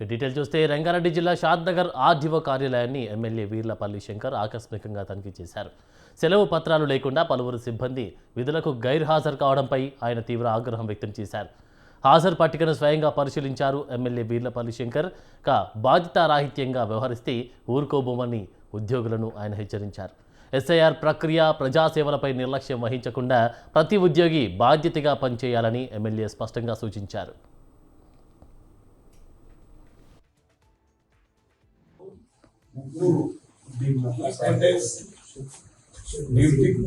Detail చూస్తే రంగారెడ్డి జిల్లా Shadnagar RDO కార్యాలయాన్ని ఎమ్మెల్యే వీర్లపల్లి శంకర్ ఆకస్మికంగా తనిఖీ చేశారు. సెలవు పత్రాలు లేకుండా పలువురు సిబ్బంది విధులకు గైర్హాజరు కావడంపై ఆయన తీవ్ర ఆగ్రహం వ్యక్తం చేశారు. హాజరు పట్టికను స్వయంగా పరిశీలించారు ఎమ్మెల్యే వీర్లపల్లి శంకర్. బాధ్యతారాహిత్యంగా వ్యవహరిస్తే ఊరుకోబోమని ఉద్యోగులను ఆయన హెచ్చరించారు. ఎస్ఐఆర్ ప్రక్రియ ప్రజాసేవలపై నిర్లక్ష్యం వహించకుండా ప్రతి ఉద్యోగి బాధ్యతగా పనిచేయాలని ఎమ్మెల్యే స్పష్టంగా సూచించారు.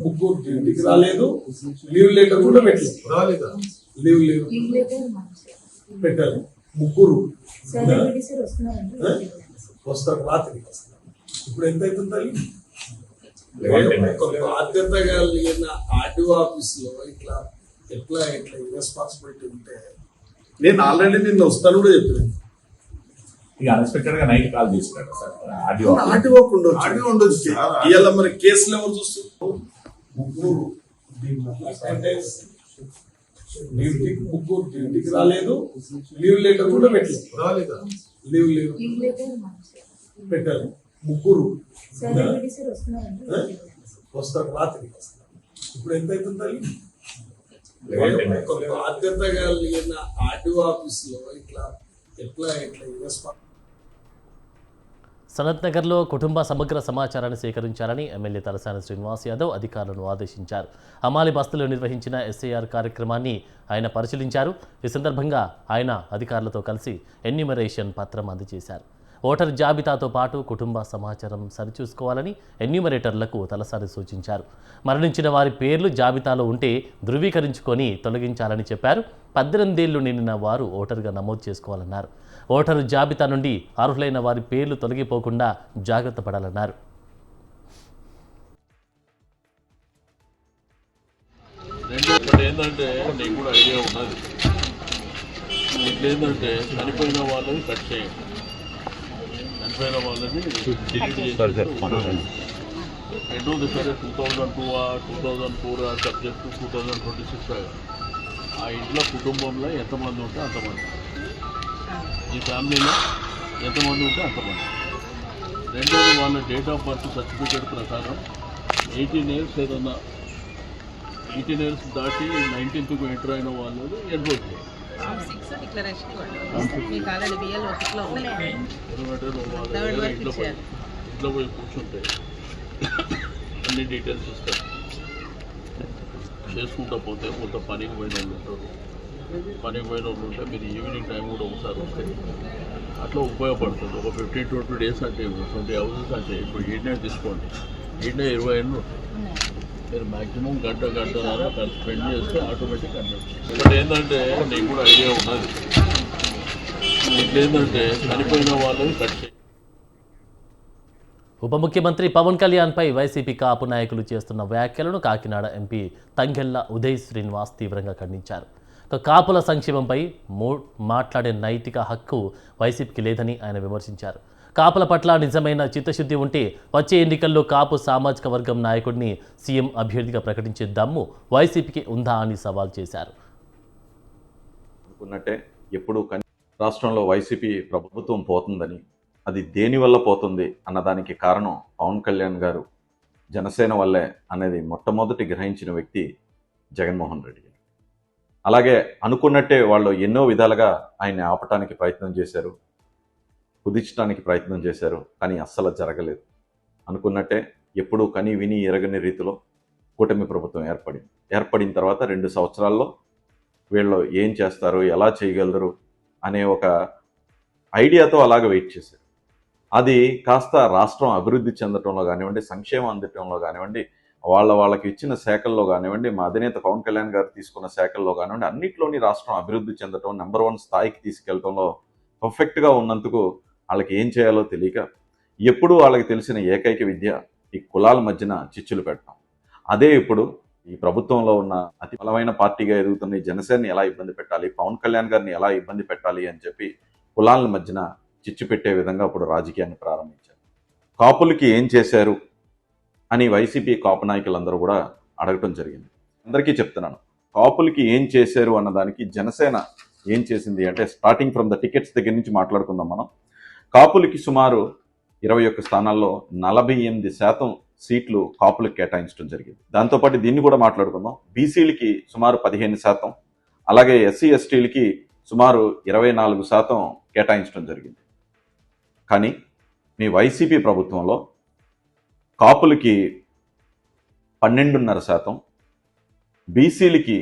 ముగ్గురు డ్యూటీకి రాలేదు, లీవ్ లెటర్ కూడా పెట్టలేదు. లీవ్ పెట్టాలి. ముగ్గురు వస్తారు, రాత్రికి వస్తారు. ఇప్పుడు ఎంత అవుతుంది? బాధ్యతగా ఆర్డీఓ ఆఫీస్ లో ఇట్లా ఎట్లా ఎట్లా రెస్పాన్సిబిలిటీ ఉంటే నేను ఆల్రెడీ నిన్న వస్తాను కూడా చెప్పాను. ఇక అన్ఎక్స్పెక్టెడ్ గా నైట్ కాల్ తీసుకున్నాడు సార్. ఆర్డీఓ ఉండొచ్చు. ఇవాళ మరి కేసులు ఎవరు చూస్తారు? ముగ్గురు డ్యూటీకి రాలేదు, లీవ్ లెటర్ కూడా పెట్టలేదు. లీవ్ పెట్టాలి. ముగ్గురు వస్తారు, రాత్రికి వస్తారు. ఇప్పుడు ఎంత అవుతుంది? బాధ్యతగా ఆర్డీఓ ఆఫీస్ లో ఇట్లా ఎట్లా ఎట్లా సనత్ నగర్లో కుటుంబ సమగ్ర సమాచారాన్ని సేకరించాలని ఎమ్మెల్యే తలసాని శ్రీనివాస్ యాదవ్ అధికారులను ఆదేశించారు. హమాలి బస్తీలో నిర్వహించిన ఎస్ఐఆర్ కార్యక్రమాన్ని ఆయన పరిశీలించారు. ఈ సందర్భంగా ఆయన అధికారులతో కలిసి ఎన్యూమరేషన్ పత్రం అందజేశారు. ఓటర్ జాబితాతో పాటు కుటుంబ సమాచారం సరిచూసుకోవాలని ఎన్యూమరేటర్లకు తలసాని సూచించారు. మరణించిన వారి పేర్లు జాబితాలో ఉంటే ధృవీకరించుకొని తొలగించాలని చెప్పారు. 18 ఏళ్లు నిండిన వారు ఓటరుగా నమోదు చేసుకోవాలన్నారు. ఓటరు జాబితా నుండి అర్హులైన వారి పేర్లు తొలగిపోకుండా జాగ్రత్త పడాలన్నారు. ఏంటంటే చనిపోయిన వాళ్ళని కట్ చేయండి, చనిపోయిన వాళ్ళని రెండోది సరే 2002 2004 సబ్జెక్టు 2026 ఆ ఇంట్లో కుటుంబంలో ఎంతమంది ఉంటే అంతమంది, ఈ ఫ్యామిలీలో ఎంతమంది ఉంటే అంతమంది. రెండోది వాళ్ళ డేట్ ఆఫ్ బర్త్ సర్టిఫికేట్ ప్రకారం 18 ఇయర్స్ ఏదన్నా 18 ఇయర్స్ దాటి 19th ఎంటర్ అయిన వాళ్ళు ఎన్రోల్ చేయాలి. ఇంట్లో పోయి కూర్చుంటే అన్ని డీటెయిల్స్ ఇస్తారు. చేసుకుంటా పోతే కొంత పనికి పోయిన వాళ్ళు ఉంటారు. పనికి పోయిన వాళ్ళు ఉంటే మీరు ఈవినింగ్ టైం కూడా ఒకసారి వస్తే అట్లా ఉపయోగపడుతుంది. ఒక 15-20 డేస్ అంటే 20 హౌసెస్ అంటే ఇప్పుడు 8 తీసుకోండి, 8 20 ఏళ్ళు మీరు మ్యాక్సిమం గంటన్నర స్పెండ్ చేస్తే ఆటోమేటిక్ అన్నట్టు. ఇప్పుడు ఏంటంటే నీకు కూడా ఐడియా ఉన్నది. ఏంటంటే చనిపోయిన వాళ్ళని కట్ చేయాలి. ఉప ముఖ్యమంత్రి పవన్ కళ్యాణ్పై వైసీపీ కాపు నాయకులు చేస్తున్న వ్యాఖ్యలను కాకినాడ ఎంపీ తంగెళ్ల ఉదయ్ శ్రీనివాస్ తీవ్రంగా ఖండించారు. కాపుల సంక్షేమంపై మాట్లాడే నైతిక హక్కు వైసీపీకి లేదని ఆయన విమర్శించారు. కాపుల పట్ల నిజమైన చిత్తశుద్ధి ఉంటే వచ్చే ఎన్నికల్లో కాపు సామాజిక వర్గం నాయకుడిని సీఎం అభ్యర్థిగా ప్రకటించే దమ్ము వైసీపీకి ఉందా అని సవాల్ చేశారు. అనుకున్నట్టే ఎప్పుడు రాష్ట్రంలో వైసీపీ ప్రభుత్వం పోతుందని, అది దేనివల్ల పోతుంది అన్నదానికి కారణం పవన్ కళ్యాణ్ గారు జనసేన వల్లే అనేది మొట్టమొదటి గ్రహించిన వ్యక్తి జగన్మోహన్ రెడ్డి గారు. అలాగే అనుకున్నట్టే వాళ్ళు ఎన్నో విధాలుగా ఆయన్ని ఆపటానికి ప్రయత్నం చేశారు, కుదించడానికి ప్రయత్నం చేశారు, కానీ అస్సలు జరగలేదు. అనుకున్నట్టే ఎప్పుడూ కని విని ఎరగని రీతిలో కూటమి ప్రభుత్వం ఏర్పడిన తర్వాత 2 సంవత్సరాల్లో వీళ్ళు ఏం చేస్తారు, ఎలా చేయగలరు అనే ఒక ఐడియాతో అలాగే వెయిట్ చేశారు. అది కాస్త రాష్ట్రం అభివృద్ధి చెందటంలో కానివ్వండి, సంక్షేమం అందటంలో కానివ్వండి, వాళ్ళకి ఇచ్చిన శాఖల్లో కానివ్వండి, మా అధినేత పవన్ కళ్యాణ్ గారు తీసుకున్న శాఖల్లో కానివ్వండి, అన్నింటిలోని రాష్ట్రం అభివృద్ధి చెందటం, నెంబర్ 1 స్థాయికి తీసుకెళ్లడంలో పర్ఫెక్ట్గా ఉన్నందుకు వాళ్ళకి ఏం చేయాలో తెలియక ఎప్పుడూ వాళ్ళకి తెలిసిన ఏకైక విద్య ఈ కులాల మధ్యన చిచ్చులు పెట్టడం. అదే ఇప్పుడు ఈ ప్రభుత్వంలో ఉన్న అతి బలమైన పార్టీగా ఎదుగుతున్న ఈ జనసేనని ఎలా ఇబ్బంది పెట్టాలి, పవన్ కళ్యాణ్ గారిని ఎలా ఇబ్బంది పెట్టాలి అని చెప్పి కులాల మధ్యన చిచ్చు పెట్టే విధంగా ఇప్పుడు రాజకీయాన్ని ప్రారంభించారు. కాపులకి ఏం చేశారు అని వైసీపీ కాపు నాయకులందరూ కూడా అడగటం జరిగింది. అందరికీ చెప్తున్నాను, కాపులకి ఏం చేశారు అన్నదానికి జనసేన ఏం చేసింది అంటే స్టార్టింగ్ ఫ్రమ్ ద టికెట్స్ దగ్గర నుంచి మాట్లాడుకుందాం మనం. కాపులకి సుమారు 21 స్థానాల్లో 48% సీట్లు కాపులకు కేటాయించడం జరిగింది. దాంతోపాటు దీన్ని కూడా మాట్లాడుకుందాం. బీసీలకి సుమారు 15%, అలాగే ఎస్సీ ఎస్టీలకి సుమారు 24% కేటాయించడం జరిగింది. కానీ మీ వైసీపీ ప్రభుత్వంలో కాపులకి 12.5%, బీసీలకి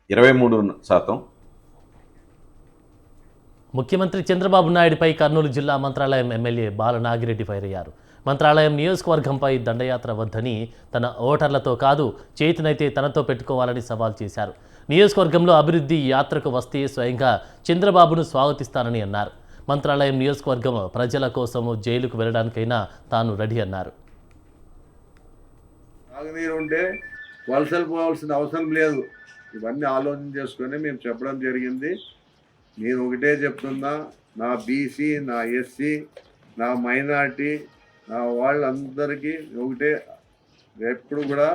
23%. ముఖ్యమంత్రి చంద్రబాబు నాయుడుపై కర్నూలు జిల్లా మంత్రాలయం ఎమ్మెల్యే బాల నాగిరెడ్డి ఫైర్ అయ్యారు. మంత్రాలయం నియోజకవర్గంపై దండయాత్ర వద్దని, తన ఓటర్లతో కాదు చేతినైతే తనతో పెట్టుకోవాలని సవాల్ చేశారు. నియోజకవర్గంలో అభివృద్ధి యాత్రకు వస్తే స్వయంగా చంద్రబాబును స్వాగతిస్తానని అన్నారు. మంత్రాలయం నియోజకవర్గం ప్రజల కోసం జైలుకు వెళ్ళడానికైనా తాను రెడీ అన్నారు. తాగునీరు ఉంటే వలసలు పోవాల్సిన అవసరం లేదు. ఇవన్నీ ఆలోచన చేసుకొని మేము చెప్పడం జరిగింది. నేను ఒకటే చెప్తున్నా, నా బీసీ, నా ఎస్సీ, నా మైనార్టీ, నా వాళ్ళందరికీ ఒకటే, ఎప్పుడు కూడా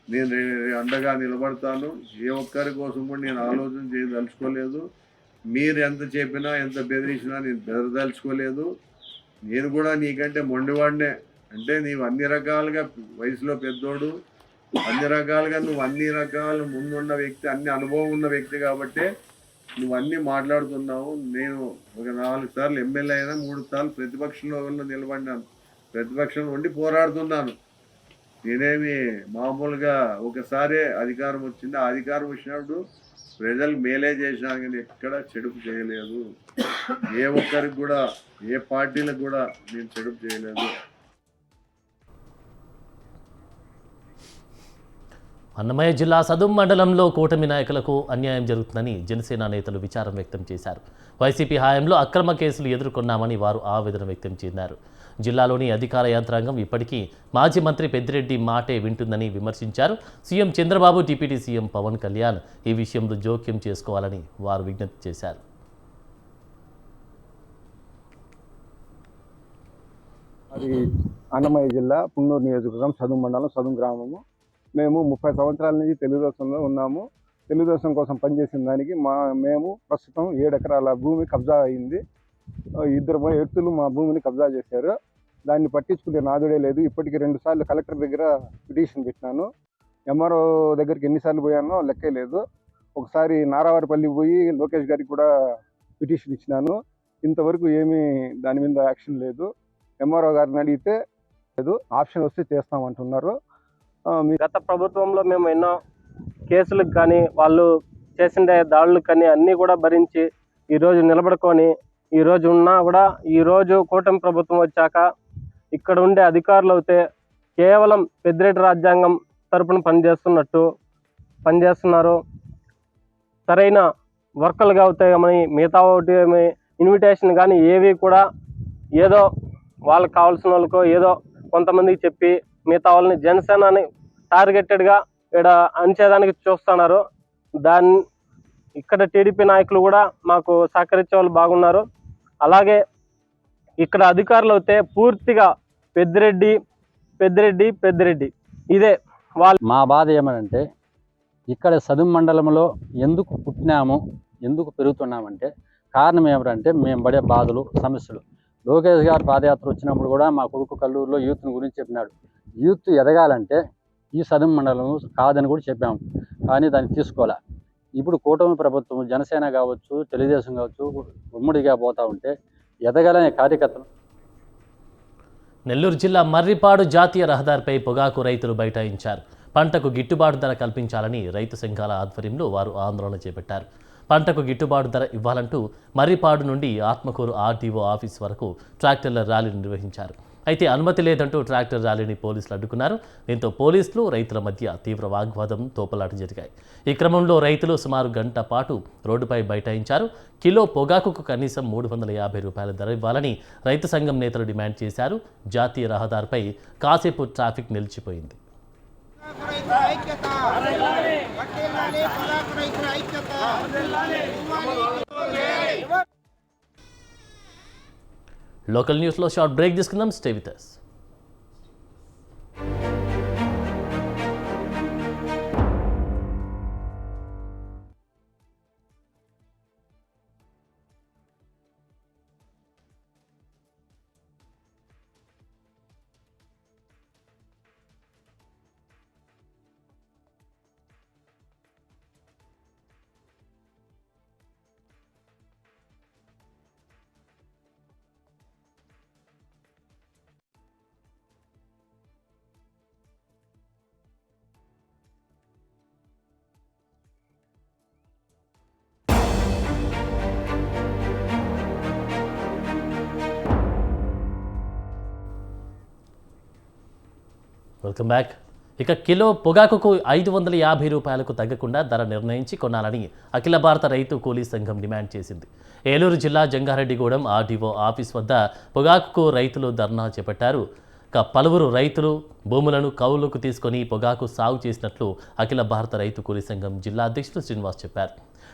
నేను అండగా నిలబడతాను. ఏ ఒక్కరి కోసం కూడా నేను ఆలోచన చేయదలుచుకోలేదు. మీరు ఎంత చెప్పినా, ఎంత బెదిరించినా నేను బెదరదలుచుకోలేదు. నేను కూడా నీకంటే మొండివాడినే. అంటే నీవు అన్ని రకాలుగా వయసులో పెద్దోడు, అన్ని రకాలుగా నువ్వు అన్ని రకాల ముందున్న వ్యక్తి, అన్ని అనుభవం ఉన్న వ్యక్తి కాబట్టి నువ్వు అన్నీ మాట్లాడుతున్నావు. నేను ఒక 4 సార్లు ఎమ్మెల్యే అయినా, 3 సార్లు ప్రతిపక్షంలో నిలబడినాను, ప్రతిపక్షం నుండి పోరాడుతున్నాను. నేనేమి మామూలుగా ఒకసారి అధికారం వచ్చింది, ఆ అధికారం వచ్చినప్పుడు ప్రజలకు మేలే చేశాను, కానీ ఎక్కడ చెడుపు చేయలేదు. ఏ ఒక్కరికి కూడా, ఏ పార్టీలకు కూడా నేను చెడుపు చేయలేదు. అన్నమయ్య జిల్లా సదుం మండలంలో కూటమి నాయకులకు అన్యాయం జరుగుతుందని జనసేన నేతలు విచారం వ్యక్తం చేశారు. వైసీపీ హయాంలో అక్రమ కేసులు ఎదుర్కొన్నామని వారు ఆవేదన వ్యక్తం చేశారు. జిల్లాలోని అధికార యంత్రాంగం ఇప్పటికీ మాజీ మంత్రి పెద్దిరెడ్డి మాటే వింటుందని విమర్శించారు. CM Chandrababu, deputy CM Pawan Kalyan ఈ విషయంలో జోక్యం చేసుకోవాలని వారు విజ్ఞప్తి చేశారు. అది అన్నమయ్య జిల్లా పున్నూరు నియోజకవర్గం సదుం మండలం సదుం గ్రామము. మేము 30 సంవత్సరాల నుంచి తెలుగుదేశంలో ఉన్నాము. తెలుగుదేశం కోసం పనిచేసిన దానికి మేము ప్రస్తుతం 7 ఎకరాల భూమి కబ్జా అయింది. 2 వ్యక్తులు మా భూమిని కబ్జా చేశారు. దాన్ని పట్టించుకునే నాదుడే లేదు. ఇప్పటికి 2 సార్లు కలెక్టర్ దగ్గర పిటిషన్ పెట్టినాను. ఎంఆర్ఓ దగ్గరికి ఎన్నిసార్లు పోయానో లెక్కే లేదు. ఒకసారి నారావారిపల్లి పోయి లోకేష్ గారికి కూడా పిటిషన్ ఇచ్చినాను. ఇంతవరకు ఏమీ దాని మీద యాక్షన్ లేదు. ఎంఆర్ఓ గారిని అడిగితే లేదు, ఆప్షన్ వస్తే చేస్తామంటున్నారు. గత ప్రభుత్వంలో మేము ఎన్నో కేసులకు కానీ, వాళ్ళు చేసిన దాడులకు కానీ అన్నీ కూడా భరించి ఈరోజు నిలబడుకొని, ఈరోజు ఉన్నా కూడా ఈరోజు కూటమి ప్రభుత్వం వచ్చాక ఇక్కడ ఉండే అధికారులు అయితే కేవలం పెద్దిరెడ్డి రాజ్యాంగం తరపున పనిచేస్తున్నారు. సరైన వర్కలుగా అవుతాయని మిగతా ఒకటి ఇన్విటేషన్ కానీ ఏవి కూడా ఏదో వాళ్ళకి కావాల్సిన వాళ్ళకో ఏదో కొంతమందికి చెప్పి మిగతా వాళ్ళని జనసేనని టార్గెటెడ్గా ఇక్కడ అంచేదానికి చూస్తున్నారు. ఇక్కడ టీడీపీ నాయకులు కూడా మాకు సహకరించే వాళ్ళు బాగున్నారు. అలాగే ఇక్కడ అధికారులు అయితే పూర్తిగా పెద్దిరెడ్డి ఇదే వాళ్ళు. మా బాధ ఏమనంటే, ఇక్కడ సదుం మండలంలో ఎందుకు పుట్టినాము, ఎందుకు పెరుగుతున్నామంటే కారణం ఏమిటంటే మేము పడే బాధలు, సమస్యలు. లోకేష్ గారు పాదయాత్ర వచ్చినప్పుడు కూడా మా కొడుకు కల్లూరులో యూత్ని గురించి చెప్పినాడు. యూత్ ఎదగాలంటే ఈ సదుం మండలం కాదని కూడా చెప్పాము, కానీ దాన్ని తీసుకోలే. ఇప్పుడు కూటమి ప్రభుత్వం జనసేన కావచ్చు, తెలుగుదేశం కావచ్చు ఉమ్మడిగా పోతూ ఉంటే ఎదగాలనే కార్యకర్తలు. నెల్లూరు జిల్లా మర్రిపాడు జాతీయ రహదారిపై పొగాకు రైతులు బైఠాయించారు. పంటకు గిట్టుబాటు ధర కల్పించాలని రైతు సంఘాల ఆధ్వర్యంలో వారు ఆందోళన చేపట్టారు. పంటకు గిట్టుబాటు ధర ఇవ్వాలంటూ మర్రిపాడు నుండి ఆత్మకూరు ఆర్టీఓ ఆఫీస్ వరకు ట్రాక్టర్ల ర్యాలీని నిర్వహించారు. అయితే అనుమతి లేదంటూ ట్రాక్టర్ ర్యాలీని పోలీసులు అడ్డుకున్నారు. దీంతో పోలీసులు, రైతుల మధ్య తీవ్ర వాగ్వాదం, తోపులాట జరిగాయి. ఈ క్రమంలో రైతులు సుమారు గంట పాటు రోడ్డుపై బైఠాయించారు. కిలో పొగాకుకు కనీసం 350 రూపాయల ధర ఇవ్వాలని రైతు సంఘం నేతలు డిమాండ్ చేశారు. జాతీయ రహదారిపై కాసేపు ట్రాఫిక్ నిలిచిపోయింది. లోకల్ న్యూస్లో షార్ట్ బ్రేక్ తీసుకుందాం. Stay with us. Welcome back. ఇక కిలో పొగాకుకు 550 రూపాయలకు తగ్గకుండా ధర నిర్ణయించి కొనాలని అఖిల భారత రైతు కూలీ సంఘం డిమాండ్ చేసింది. ఏలూరు జిల్లా జంగారెడ్డిగూడెం ఆర్డీఓ ఆఫీస్ వద్ద పొగాకుకు రైతులు ధర్నా చేపట్టారు. పలువురు రైతులు భూములను కౌలుకు తీసుకొని పొగాకు సాగు చేసినట్లు అఖిల భారత రైతు కూలీ సంఘం జిల్లా అధ్యక్షుడు శ్రీనివాస్ చెప్పారు.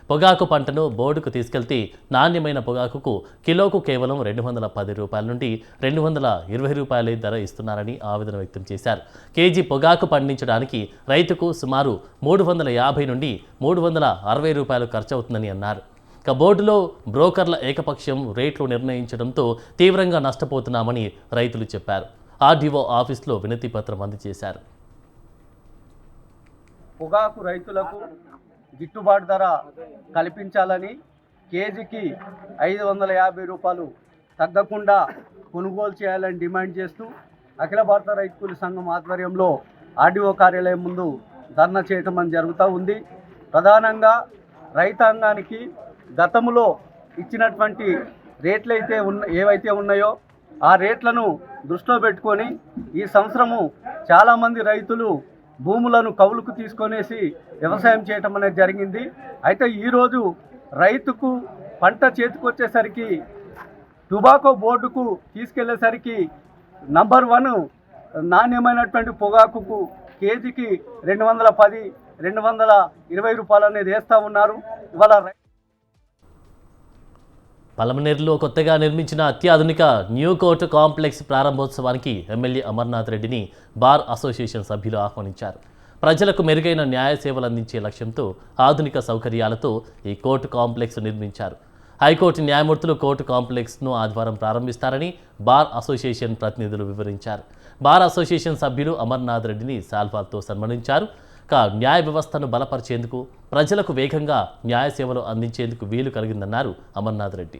పొగాకు పంటను బోర్డుకు తీసుకెళ్తే నాణ్యమైన పొగాకుకు కిలోకు కేవలం 210 రూపాయల నుండి 220 రూపాయలే ధర ఇస్తున్నారని ఆవేదన వ్యక్తం చేశారు. కేజీ పొగాకు పండించడానికి రైతుకు సుమారు 350 నుండి 360 రూపాయలు ఖర్చు అవుతుందని అన్నారు. బోర్డులో బ్రోకర్ల ఏకపక్షం రేట్లు నిర్ణయించడంతో తీవ్రంగా నష్టపోతున్నామని రైతులు చెప్పారు. ఆర్డీఓ ఆఫీస్లో వినతి పత్రం అందజేశారు. పొగాకు రైతులకు గిట్టుబాటు ధర కల్పించాలని కేజీకి 550 రూపాయలు తగ్గకుండా కొనుగోలు చేయాలని డిమాండ్ చేస్తూ అఖిల భారత రైతు కూలీ సంఘం ఆధ్వర్యంలో ఆర్డీఓ కార్యాలయం ముందు ధర్నా చేయటం జరుగుతూ ఉంది. ప్రధానంగా రైతాంగానికి గతంలో ఇచ్చినటువంటి రేట్లు ఏవైతే ఉన్నాయో ఆ రేట్లను దృష్టిలో పెట్టుకొని ఈ సంవత్సరము చాలామంది రైతులు భూములను కౌలుకు తీసుకొనేసి వ్యవసాయం చేయటం అనేది జరిగింది. అయితే ఈరోజు రైతుకు పంట చేతికొచ్చేసరికి టొబాకో బోర్డుకు తీసుకెళ్లేసరికి నంబర్ 1 నాణ్యమైనటువంటి పొగాకుకు కేజీకి 210, 220 రూపాయలు అనేది వేస్తూ ఉన్నారు. ఇవాళ పలమనేరులో కొత్తగా నిర్మించిన అత్యాధునిక న్యూ కోర్టు కాంప్లెక్స్ ప్రారంభోత్సవానికి ఎమ్మెల్యే అమర్నాథ్ రెడ్డిని బార్ అసోసియేషన్ సభ్యులు ఆహ్వానించారు. ప్రజలకు మెరుగైన న్యాయ సేవలు అందించే లక్ష్యంతో ఆధునిక సౌకర్యాలతో ఈ కోర్టు కాంప్లెక్స్ నిర్మించారు. హైకోర్టు న్యాయమూర్తులు కోర్టు కాంప్లెక్స్ను ఆదివారం ప్రారంభిస్తారని బార్ అసోసియేషన్ ప్రతినిధులు వివరించారు. బార్ అసోసియేషన్ సభ్యులు అమర్నాథ్ రెడ్డిని శాల్వాలతో సన్మానించారు. న్యాయ వ్యవస్థను బలపరిచేందుకు ప్రజలకు వేగంగా న్యాయ సేవలు అందించేందుకు వీలు కలిగిందన్నారు అమర్నాథ్ రెడ్డి.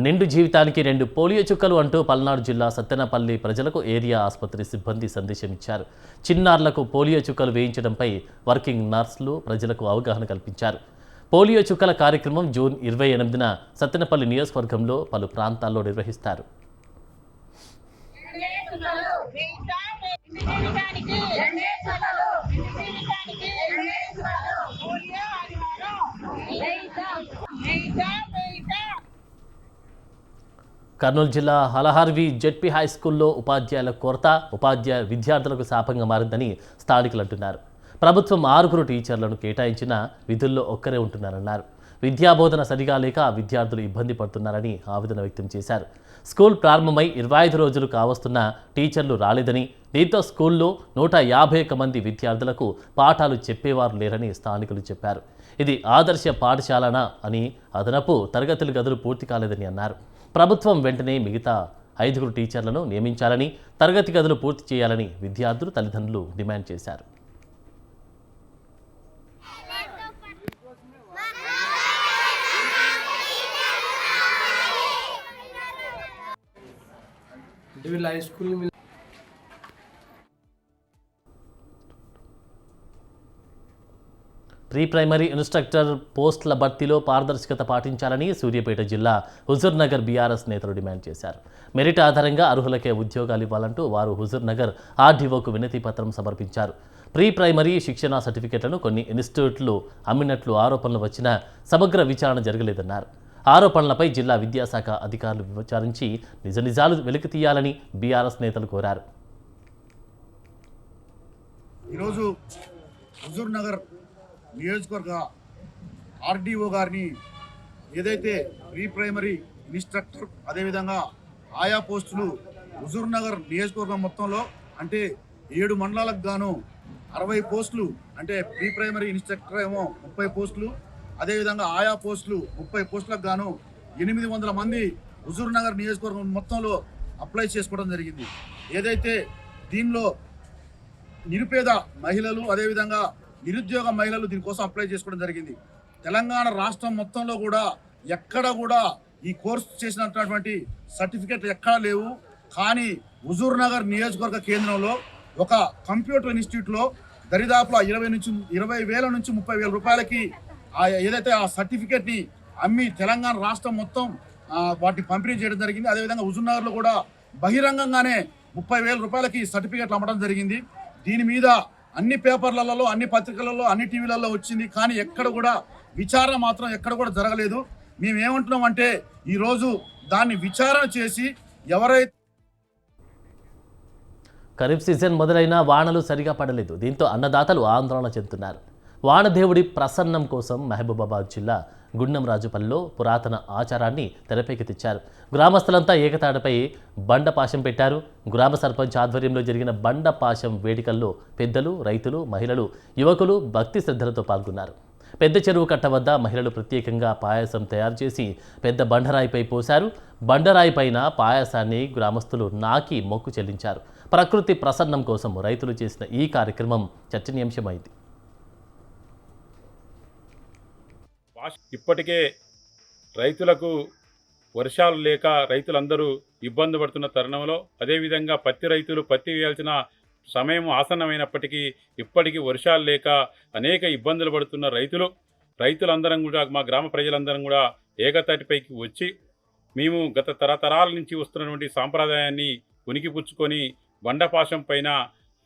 నిండు జీవితానికి 2 పోలియో చుక్కలు అంటూ పల్నాడు జిల్లా సత్తెనపల్లి ప్రజలకు ఏరియా ఆసుపత్రి సిబ్బంది సందేశం ఇచ్చారు. చిన్నారులకు పోలియో చుక్కలు వేయించడంపై వర్కింగ్ నర్సులు ప్రజలకు అవగాహన కల్పించారు. పోలియో చుక్కల కార్యక్రమం జూన్ 28న సత్తెనపల్లి నియోజకవర్గంలో పలు ప్రాంతాల్లో నిర్వహిస్తారు. కర్నూలు జిల్లా హలహర్వి జెడ్పీ హై స్కూల్లో ఉపాధ్యాయుల కొరత విద్యార్థులకు శాపంగా మారిందని స్థానికులు అంటున్నారు. ప్రభుత్వం 6 టీచర్లను కేటాయించిన విధుల్లో ఒక్కరే ఉంటున్నారన్నారు. విద్యాబోధన సరిగా లేక విద్యార్థులు ఇబ్బంది పడుతున్నారని ఆవేదన వ్యక్తం చేశారు. స్కూల్ ప్రారంభమై 25 రోజులు కావస్తున్న టీచర్లు రాలేదని, దీంతో స్కూల్లో 151 మంది విద్యార్థులకు పాఠాలు చెప్పేవారు లేరని స్థానికులు చెప్పారు. ఇది ఆదర్శ పాఠశాలనా అని, అదనపు తరగతుల గదులు పూర్తి కాలేదని అన్నారు. ప్రభుత్వం వెంటనే మిగతా 5 టీచర్లను నియమించాలని, తరగతి గదులు పూర్తి చేయాలని విద్యార్థులు తల్లిదండ్రులు డిమాండ్ చేశారు. ప్రీ ప్రైమరీ ఇన్స్ట్రక్టర్ పోస్టుల భర్తీలో పారదర్శకత పాటించాలని సూర్యాపేట జిల్లా హుజూర్ నగర్ బీఆర్ఎస్ నేతలు డిమాండ్ చేశారు. మెరిట్ ఆధారంగా అర్హులకే ఉద్యోగాలు ఇవ్వాలంటూ వారు హుజూర్ నగర్ ఆర్డీఓకు వినతి పత్రం సమర్పించారు. ప్రీ ప్రైమరీ శిక్షణ సర్టిఫికెట్లను కొన్ని ఇన్స్టిట్యూట్లు అమ్మినట్లు ఆరోపణలు వచ్చినా సమగ్ర విచారణ జరగలేదన్నారు. ఆరోపణలపై జిల్లా విద్యాశాఖ అధికారులు విచారించి నిజాలు వెలికి తీయాలని బీఆర్ఎస్ నేతలు కోరారు. ఈరోజు హుజూర్ నగర్ నియోజకవర్గ ఆర్డీఓ గారిని ఏదైతే ప్రీ ప్రైమరీ ఇన్స్ట్రక్టర్ అదేవిధంగా ఆయా పోస్టులు హుజూర్ నగర్ నియోజకవర్గం మొత్తంలో అంటే 7 మండలాలకు గాను 60 పోస్టులు, అంటే ప్రీ ప్రైమరీ ఇన్స్ట్రక్టర్ ఏమో 30 పోస్టులు, అదేవిధంగా ఆయా పోస్టులు 30 పోస్టులకు గాను 800 మంది హుజూర్ నగర్ నియోజకవర్గం మొత్తంలో అప్లై చేసుకోవడం జరిగింది. ఏదైతే దీనిలో నిరుపేద మహిళలు అదేవిధంగా నిరుద్యోగ మహిళలు దీనికోసం అప్లై చేసుకోవడం జరిగింది. తెలంగాణ రాష్ట్రం మొత్తంలో కూడా ఎక్కడ కూడా ఈ కోర్సు చేసినటువంటి సర్టిఫికెట్లు ఎక్కడా లేవు. కానీ హుజూర్ నగర్ నియోజకవర్గ కేంద్రంలో ఒక కంప్యూటర్ ఇన్స్టిట్యూట్లో దరిదాపులో 20,000 నుంచి 30,000 రూపాయలకి ఏదైతే ఆ సర్టిఫికెట్ని అమ్మి తెలంగాణ రాష్ట్రం మొత్తం వాటిని పంపిణీ చేయడం జరిగింది. అదేవిధంగా హుజూర్నగర్లో కూడా బహిరంగంగానే 30,000 రూపాయలకి సర్టిఫికెట్లు అమ్మడం జరిగింది. దీని మీద అన్ని పేపర్లలో, అన్ని పత్రికలలో, అన్ని టీవీలలో వచ్చింది. కానీ ఎక్కడ కూడా విచారణ మాత్రం ఎక్కడ కూడా జరగలేదు. మేము ఏమంటున్నామంటే ఈరోజు దాన్ని విచారణ చేసి ఎవరైతే ఖరీఫ్ సీజన్ మొదలైనా వానలు సరిగా పడలేదు. దీంతో అన్నదాతలు ఆందోళన చెందుతున్నారు. వానదేవుడి ప్రసన్నం కోసం మహబూబాబాద్ జిల్లా గుండంరాజుపల్లిలో పురాతన ఆచారాన్ని తెరపైకి తెచ్చారు. గ్రామస్తులంతా ఏకతాటిపై బండపాశం పెట్టారు. గ్రామ సర్పంచ్ ఆధ్వర్యంలో జరిగిన బండపాశం వేడుకల్లో పెద్దలు, రైతులు, మహిళలు, యువకులు భక్తి శ్రద్ధలతో పాల్గొన్నారు. పెద్ద చెరువు కట్ట వద్ద మహిళలు ప్రత్యేకంగా పాయసం తయారు చేసి పెద్ద బండరాయిపై పోశారు. బండరాయి పైన పాయసాన్ని గ్రామస్తులు నాకి మొక్కు చెల్లించారు. ప్రకృతి ప్రసన్నం కోసం రైతులు చేసిన ఈ కార్యక్రమం చర్చనీయాంశమైంది. ఇప్పటికే రైతులకు వర్షాలు లేక రైతులందరూ ఇబ్బంది పడుతున్న తరుణంలో, అదేవిధంగా పత్తి రైతులు పత్తి వేయాల్సిన సమయం ఆసన్నమైనప్పటికీ ఇప్పటికీ వర్షాలు లేక అనేక ఇబ్బందులు పడుతున్న రైతులందరం కూడా, మా గ్రామ ప్రజలందరం కూడా ఏకతాటిపైకి వచ్చి మేము గత తరతరాల నుంచి వస్తున్నటువంటి సాంప్రదాయాన్ని ఉనికిపుచ్చుకొని బండపాశం పైన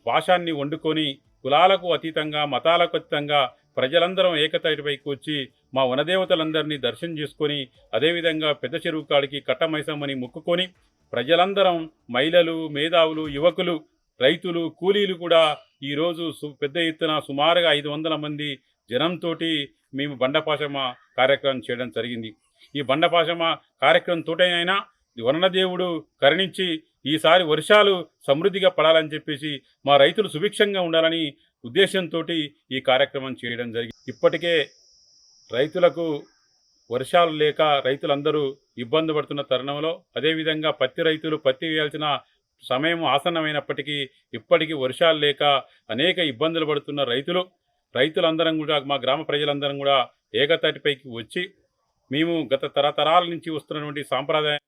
పాశాన్ని వండుకొని కులాలకు అతీతంగా, మతాలకు అతీతంగా ప్రజలందరం ఏకతాటిపైకి వచ్చి మా వనదేవతలందరినీ దర్శనం చేసుకొని, అదేవిధంగా పెద్ద చెరువు కాడికి కట్టమైసమ్మని మొక్కుకొని ప్రజలందరం మహిళలు, మేధావులు, యువకులు, రైతులు, కూలీలు కూడా ఈరోజు పెద్ద ఎత్తున సుమారుగా 500 మంది జనంతో మేము బండపాశమ కార్యక్రమం చేయడం జరిగింది. ఈ బండపాశమ కార్యక్రమంతోటైనా వనదేవుడు కరుణించి ఈసారి వర్షాలు సమృద్ధిగా పడాలని చెప్పేసి, మా రైతులు సుభిక్షంగా ఉండాలని ఉద్దేశంతో ఈ కార్యక్రమం చేయడం జరిగింది. ఇప్పటికే రైతులకు వర్షాలు లేక రైతులందరూ ఇబ్బంది పడుతున్న తరుణంలో, అదేవిధంగా పత్తి రైతులు పత్తి వేయాల్సిన సమయం ఆసన్నమైనప్పటికీ ఇప్పటికీ వర్షాలు లేక అనేక ఇబ్బందులు పడుతున్న రైతులందరం కూడా, మా గ్రామ ప్రజలందరం కూడా ఏకతాటిపైకి వచ్చి మేము గత తరతరాల నుంచి వస్తున్నటువంటి సాంప్రదాయం.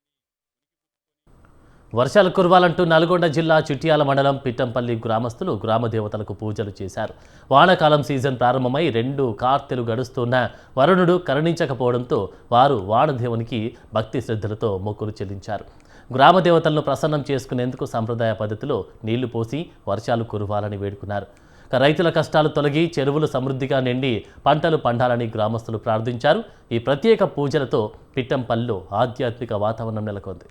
వర్షాలు కురవాలంటూ నల్గొండ జిల్లా చిట్యాల మండలం పిట్టంపల్లి గ్రామస్తులు గ్రామ దేవతలకు పూజలు చేశారు. వానాకాలం సీజన్ ప్రారంభమై 2 కార్తెలు గడుస్తున్న వరుణుడు కరుణించకపోవడంతో వారు వానదేవునికి భక్తి శ్రద్ధలతో మొక్కులు చెల్లించారు. గ్రామ దేవతలను ప్రసన్నం చేసుకునేందుకు సంప్రదాయ పద్ధతిలో నీళ్లు పోసి వర్షాలు కురవాలని వేడుకున్నారు. రైతుల కష్టాలు తొలగి చెరువులు సమృద్ధిగా నిండి పంటలు పండాలని గ్రామస్తులు ప్రార్థించారు. ఈ ప్రత్యేక పూజలతో పిట్టంపల్లిలో ఆధ్యాత్మిక వాతావరణం నెలకొంది.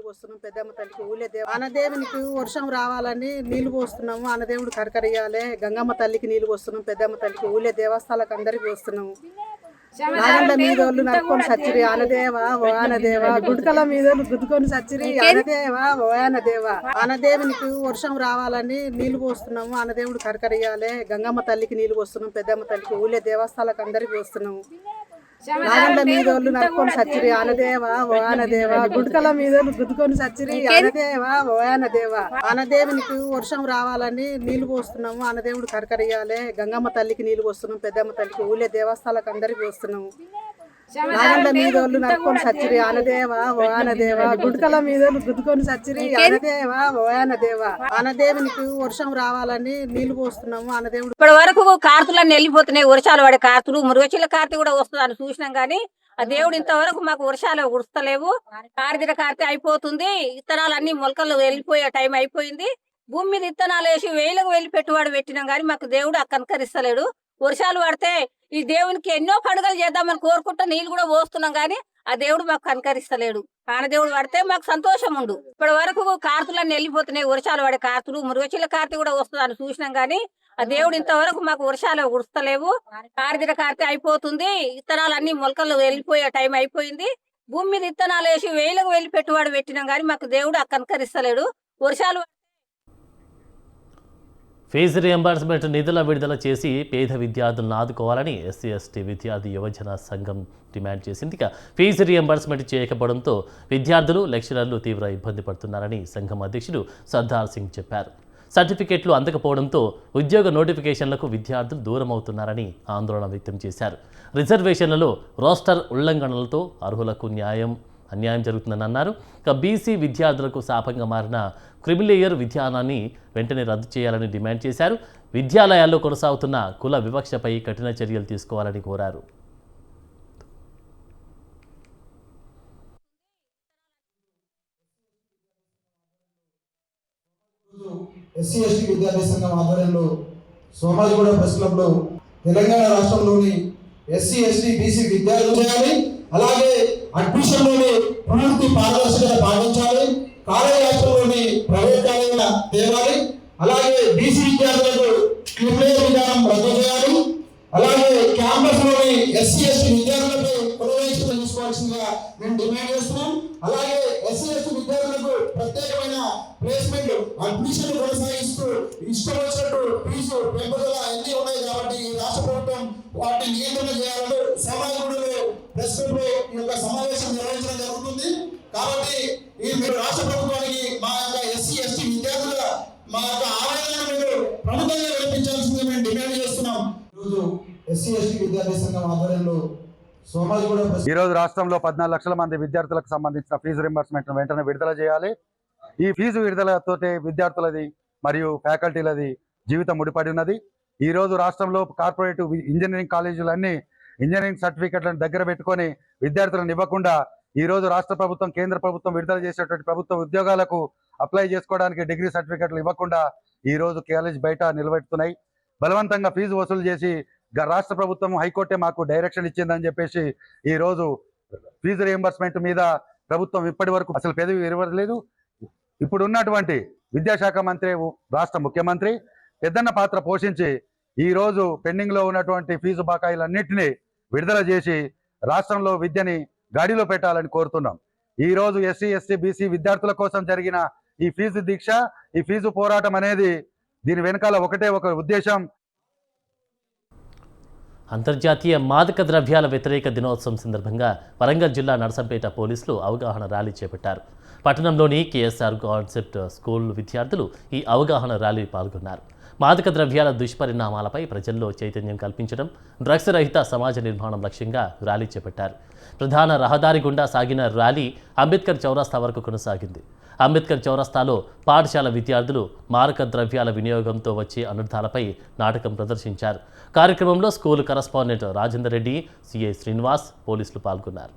పోస్తున్నాం పెద్దమ్మ తల్లికి ఊళ్ళే ఆనదేవునికి వర్షం రావాలని నీళ్లు పోస్తున్నాము. ఆనదేవుడు కరకరియాలే. గంగమ్మ తల్లికి నీళ్లు పోస్తున్నాం. పెద్దమ్మ తల్లికి ఊళ్ళే దేవస్థానాలకు అందరికి పోస్తున్నాము. నాగండ్ల మీద వాళ్ళు నరుకొని సచ్చిరి ఆనదేవా ఓ ఆనదేవా, గుడ్కల మీద గుద్దుకొని సచ్చిరి ఆనదేవా ఓ ఆనదేవా. ఆనదేవునికి వర్షం రావాలని నీళ్లు పోస్తున్నాము. ఆనదేవుడు కరకరియాలే. గంగమ్మ తల్లికి నీళ్లు పోస్తున్నాం. పెద్దమ్మ తల్లికి ఊళ్ళే దేవస్థానాలకు అందరికి పోస్తున్నాము. నాగండ్ల మీద వాళ్ళు నరుకొని సచ్చిరి ఆనదేవా ఓ ఆనదేవా, గుడ్కల మీద గుద్దుకొని సచ్చిరి ఆనదేవా ఓ ఆనదేవా. ఆనదేవునికి వర్షం రావాలని నీళ్లు పోస్తున్నాము. ఆనదేవుడు కరకరియాలే. గంగమ్మ తల్లికి నీళ్లు పోస్తున్నాం. పెద్దమ్మ తల్లికి ఊళ్ళే దేవస్థానాలకు అందరికి పోస్తున్నాము. నాగండ్ల మీద వాళ్ళు నరుకొని సచ్చిరి ఆనదేవా ఓ ఆనదేవా, గుడ్కల మీద గుద్దుకొని సచ్చిరి ఆనదేవా ఓ ఆనదేవా. ఆనదేవునికి వర్షం రావాలని నీళ్లు పోస్తున్నాము. ఆనదేవుడు ఇప్పటి వరకు కార్తులన్నీ వెళ్ళిపోతున్నాయి. వర్షాలు పడే కార్తులు, మురుగచిల్ల కార్తీ కూడా వస్తుందని చూసినాం కానీ ఆ దేవుడు ఇంతవరకు మాకు వర్షాలు కురుస్తలేవు. కార్తీక కార్తీ అయిపోతుంది. విత్తనాలు అన్ని మొలకలు వెళ్ళిపోయే టైం అయిపోయింది. భూమి మీద విత్తనాలు వేసి వేలకు వెళ్ళి పెట్టుబడి పెట్టినాం కానీ మాకు దేవుడు కనకరిస్తలేడు. వర్షాలు పడితే ఈ దేవునికి ఎన్నో పండుగలు చేద్దామని కోరుకుంటా నీళ్ళు కూడా పోస్తున్నాం కానీ ఆ దేవుడు మాకు కనకరిస్తలేడు. ఆనదేవుడు పడితే మాకు సంతోషం ఉండు. ఇప్పటి వరకు కార్తులన్నీ వెళ్ళిపోతున్నాయి. వర్షాలు పడే కార్తులు, మురుగచిల్ల కార్తీ కూడా వస్తుందని చూసినాం కానీ ఆ దేవుడు ఇంతవరకు మాకు వర్షాలు కురుస్తలేవు. కార్తీక కార్తీ అయిపోతుంది. విత్తనాలు అన్ని మొలకలు వెళ్ళిపోయే టైం అయిపోయింది. భూమి మీద విత్తనాలు వేసి వేలకు వెళ్ళి పెట్టుబడి పెట్టినాం కానీ మాకు దేవుడు కనకరిస్తలేడు. వర్షాలు ఫీజు రియంబర్స్మెంట్ నిధుల విడుదల చేసి పేద విద్యార్థులను ఆదుకోవాలని ఎస్సీ ఎస్టీ విద్యార్థి యువజన సంఘం డిమాండ్ చేసింది. ఇక ఫీజు రియంబర్స్మెంట్ చేయకపోవడంతో విద్యార్థులు, లెక్చరర్లు తీవ్ర ఇబ్బంది పడుతున్నారని సంఘం అధ్యక్షుడు సర్దార్ సింగ్ చెప్పారు. సర్టిఫికెట్లు అందకపోవడంతో ఉద్యోగ నోటిఫికేషన్లకు విద్యార్థులు దూరం అవుతున్నారని ఆందోళన వ్యక్తం చేశారు. రిజర్వేషన్లలో రోస్టర్ ఉల్లంఘనలతో అర్హులకు అన్యాయం జరుగుతుందని అన్నారు. ఇక బీసీ విద్యార్థులకు శాపంగా మారిన క్రిమిలేయర్ విధానాన్ని వెంటనే రద్దు చేయాలని డిమాండ్ చేశారు. విద్యాలయాల్లో కొనసాగుతున్న కుల వివక్షపై కఠిన చర్యలు తీసుకోవాలని కోరారు. విద్యార్థి సంఘం ఆధ్వర్యంలో సోమాజిగూడ ప్రెస్ క్లబ్లో తెలంగాణ రాష్ట్రంలోని ఎస్సీ ఎస్టీ బీసీ విద్యార్థులు చేయాలి. అలాగే అడ్మిషన్లోని పూర్తి పారదర్శకత పాటించాలి. కాలేజీలోని ప్రైవేట్ కాలేజీల తేవాలి. అలాగే బీసీ విద్యార్థులకు క్లిప్లేయర్ విధానం రద్దు చేయాలి. అలాగే క్యాంపస్ లోని ఎస్సీ ఎస్టీ విద్యార్థులపై పునర్వ్యవస్థ తీసుకోవాల్సిందిగా మేము డిమాండ్ చేస్తున్నాం. అలాగే ఎస్సీ ఎస్టీ విద్యార్థులకు ప్రత్యేకమైన ప్లేస్మెంట్ అడ్మిషన్ కొనసాగిస్తూ ఇష్టం వచ్చినట్టు ఫీజు పెంపుదల అన్ని ఉన్నాయి కాబట్టి ఈ రాష్ట్ర ప్రభుత్వం వాటిని నియంత్రణ చేయాలని సమాజంలో ప్రెస్ క్లబ్ లో ఈ యొక్క సమావేశం నిర్వహించడం జరుగుతుంది. కాబట్టి ఈ మీరు రాష్ట్ర ప్రభుత్వానికి మా యొక్క ఎస్సీ ఎస్టీ విద్యార్థుల మా యొక్క ఆవేదనను మీరు ప్రముఖంగా వినిపించాల్సిందిగా మేము డిమాండ్ చేస్తున్నాం. ఈరోజు ఎస్సీ ఎస్టీ విద్యార్థి సంఘం ఆధ్వర్యంలో సోమాజిగూడ ఈరోజు రాష్ట్రంలో 14 లక్షల మంది విద్యార్థులకు సంబంధించిన ఫీజు రింబర్స్మెంట్ వెంటనే విడుదల చేయాలి. ఈ ఫీజు విడుదలతోటే విద్యార్థులది మరియు ఫ్యాకల్టీలది జీవితం ముడిపడి ఉన్నది. ఈరోజు రాష్ట్రంలో కార్పొరేట్ ఇంజనీరింగ్ కాలేజీలన్నీ ఇంజనీరింగ్ సర్టిఫికెట్లను దగ్గర పెట్టుకొని విద్యార్థులను ఇవ్వకుండా ఈరోజు రాష్ట్ర ప్రభుత్వం కేంద్ర ప్రభుత్వం విడుదల చేసేటువంటి ప్రభుత్వ ఉద్యోగాలకు అప్లై చేసుకోవడానికి డిగ్రీ సర్టిఫికెట్లు ఇవ్వకుండా ఈరోజు కాలేజ్ బయట నిలబెడుతున్నాయి. బలవంతంగా ఫీజు వసూలు చేసి రాష్ట్ర ప్రభుత్వం హైకోర్టే మాకు డైరెక్షన్ ఇచ్చిందని చెప్పేసి ఈరోజు ఫీజు రియంబర్స్మెంట్ మీద ప్రభుత్వం ఇప్పటి వరకు అసలు పెదవి విరవలేదు. ఇప్పుడు ఉన్నటువంటి విద్యాశాఖ మంత్రి రాష్ట్ర ముఖ్యమంత్రి పెద్దన్న పాత్ర పోషించి ఈరోజు పెండింగ్లో ఉన్నటువంటి ఫీజు బకాయిలన్నింటినీ విడుదల చేసి రాష్ట్రంలో విద్యని గాడిలో పెట్టాలని కోరుతున్నాం. ఈరోజు ఎస్సీ ఎస్టీ బీసీ విద్యార్థుల కోసం జరిగిన ఈ ఫీజు దీక్ష, ఈ ఫీజు పోరాటం అనేది దీని వెనకాల ఒకటే ఒక ఉద్దేశం. అంతర్జాతీయ మాదక ద్రవ్యాల వ్యతిరేక దినోత్సవం సందర్భంగా వరంగల్ జిల్లా నర్సంపేట పోలీసులు అవగాహన ర్యాలీ చేపట్టారు. పట్టణంలోని కేఎస్ఆర్ కాన్సెప్ట్ స్కూల్ విద్యార్థులు ఈ అవగాహన ర్యాలీ పాల్గొన్నారు. మాదక ద్రవ్యాల దుష్పరిణామాలపై ప్రజల్లో చైతన్యం కల్పించడం, డ్రగ్స్ రహిత సమాజ నిర్మాణం లక్ష్యంగా ర్యాలీ చేపట్టారు. ప్రధాన రహదారి గుండా సాగిన ర్యాలీ అంబేద్కర్ చౌరస్తా వరకు కొనసాగింది. అంబేద్కర్ చౌరస్తాలో పాఠశాల విద్యార్థులు మారక ద్రవ్యాల వినియోగంతో వచ్చే అనర్థాలపై నాటకం ప్రదర్శించారు. కార్యక్రమంలో school correspondent Rajender Reddy, CI Srinivas పోలీసులు పాల్గొన్నారు.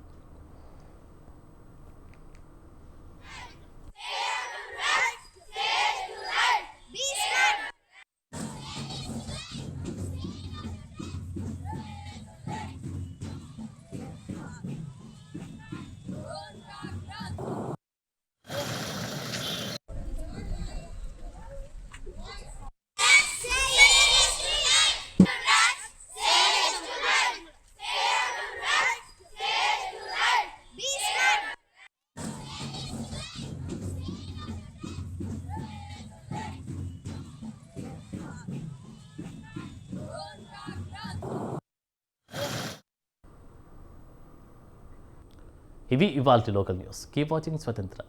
ఇవి ఇవాల్టి లోకల్ న్యూస్. కీప్ వాచింగ్ స్వతంత్ర.